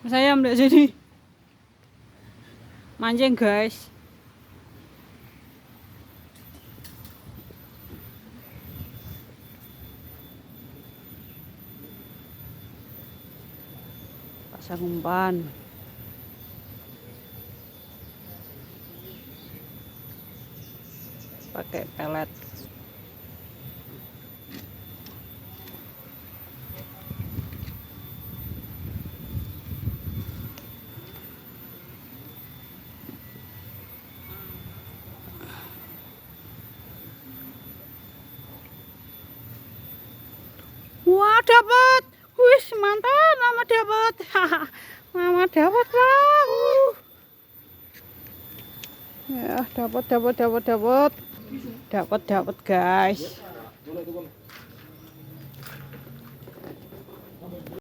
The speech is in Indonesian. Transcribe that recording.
Saya ambil sini. Mancing guys. Pasang umpan. Pakai pelet. Wah, dapat. Wih, mantap, mama dapat. Mama dapat, Pak. Ya, dapat guys.